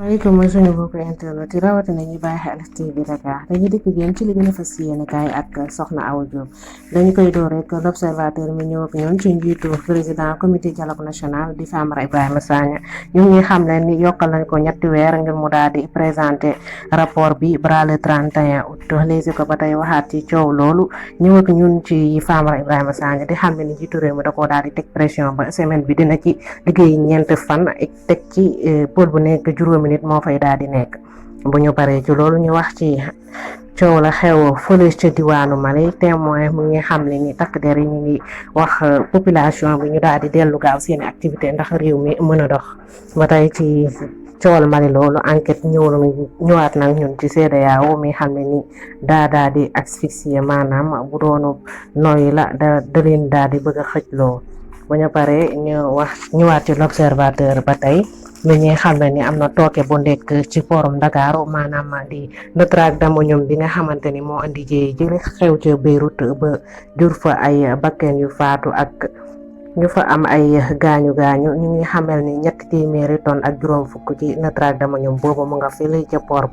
Waaleykum suñu mbokku internet yi rawatina ñi bàyyi xel TV Dakar dañuy dikk génn ci li gën a fas yéene kaay ak Soxna Awa Diop dañu koy door rek l'observateur mi ñëw ak ñun ci njiitu président comité dialogue national di Famara Ibrahima Sagna ñu ngi xam leen ni yokkal nañ ko ñetti weer ngir mu daal di présenté rapport bi bara le 31 août léegi ko ba tey waxaat ci coow loolu ñëw ak ñun ci Famara Ibrahima Sagna di xam ne ni njiitu réew mi da koo daal di teg pression ba semaine bi dina ci liggéey ñeent fan teg ci pôle bu nekk juróomi nit moo fay daal di nekk bu ñu paree ci loolu ñu wax ci coow la xew fële ca diwaanu Mali témoin mu ngi xam ne ni takk der yi ñu ngi wax population bi ñu daal di dellu gaaw seeni activité ndax réew mi mën a dox ba tey ci coowal Mali loolu enquête ñëwaat nag ñun ci CEDEAO mi xam ne ni daa di asphyxié maanaam bu doonu nooyi la da leen daal di bëgg a xëjloo bu ñu paree ñëwaat ci l'observateur ba tey mi ñi xam ne ni am na tooke bu nekk ci forum Dakar maanaam di Notre Dame bi nga xamante ni moo andi jéey jële xew ca Beyrouth ba jur fa ay bakken yu faatu ak ñu fa am ay gaañu ñu ngi xamal ni 300 tonnes ak juróom fukk ci Notre Dame boobu mu nga fële ca port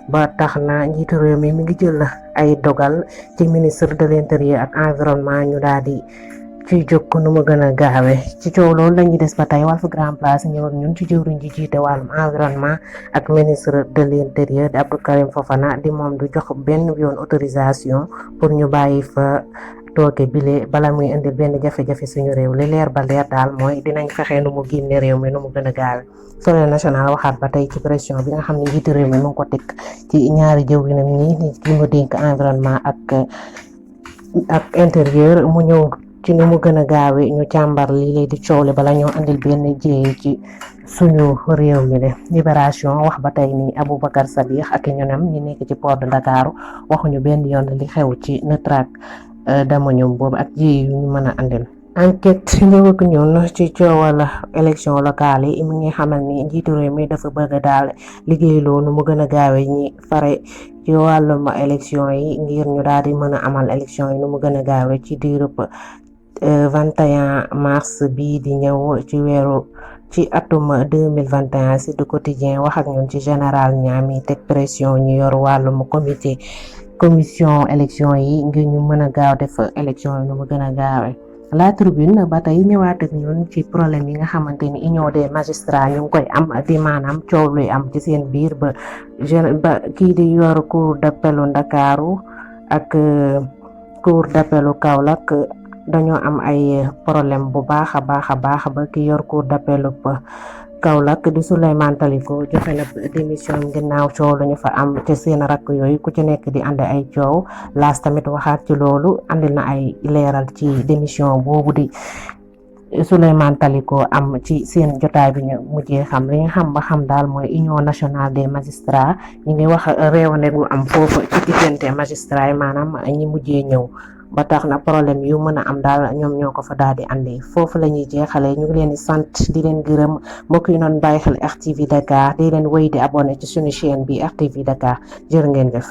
ba tax na njiitu réew mi ngi jël ay dogal ci ministre de l'intérieur ak environnement ñu daal di ci jokk nu mu gën a gaawe ci coow loolu lañuy des ba tey Walf Grand Place ñëw ak ñun ci jëwriñ ji jiite wàllum environnement ak ministre de l'intérieur di Abdou Karim Fofana di moom du jox benn yoon autorisation pour ñu bàyyi fa tooke bile bala muy indi benn jafe-jafe suñu réew li leer ba leer daal mooy dinañ fexe nu mu génne réew mi nu mu gën a gaawe Soleil national waxaat ba tey ci pression bi nga xam ne njiitu réew mi mu ngi ko teg ci ñaari jëwriñam ñi ki mu dénk environnement ak intérieur mu ñëw ci ni mu gën a gaawe ñu càmbar lii lay di coow li bala ñoo andil benn jéey ci suñu réew mi de Libération wax ba tey ni Aboubacar Sadikh ak ñoom ñi nekk ci port de Dakar waxuñu benn yoon li xew ci Notre Dame boobu ak jéey yu ñu mën a andil enquête ñëw ak ñun ci coowal élection locale yi mi ngi xamal ni njiitu réew mi dafa bëgg daal liggéey loolu mu gën a gaawe ñi fare ci wàllum élection yi ngir ñu daal di mën a amal élection yi nu mu gën a gaawe ci diirub 21 mars bii di ñëw ci atum 2021 ci du quotidien wax ak ñun ci général Niami teg pression ñu yor wàllum commission élection yi ngir ñu mën a gaaw def élection yi nu mu gën a gaawe La Tribune ba tey ñëwaat ak ñun ci problème yi nga xamante ni union des magistrats ñu ngi koy am di maanaam coow luy am ci seen biir ba kii di yor cour d'appelu Ndakaaru ak cour d'appelu Kaolack dañoo am ay problème bu baax a baax ba ki yor cour d'appel Kaolack di Souleymane Taliko joxe na démission ginnaaw coow lañu fa am ci seen rakk yooyu ku ci nekk di andi ay coow laas tamit waxaat ci loolu andi na ay leeral ci démission boobu di Souleymane Taliko am ci seen jotaay bi ñu mujjee xam li nga xam ba xam daal mooy union nationale des magistrats ñi ngi wax réewande gu am foofu ci diggante magistrats yi maanaam ñi mujjee ñëw ba tax na problème yu mën a am daal ñoom ñoo ko fa daal di andi foofu la ñuy jeexale ñu ngi leen di sant di leen gërëm mbokk yi noonu bàyyi xel RTV Dakar di leen wéy di abonné ci suñu chaîne bi RTV Dakar jërë ngeen jëf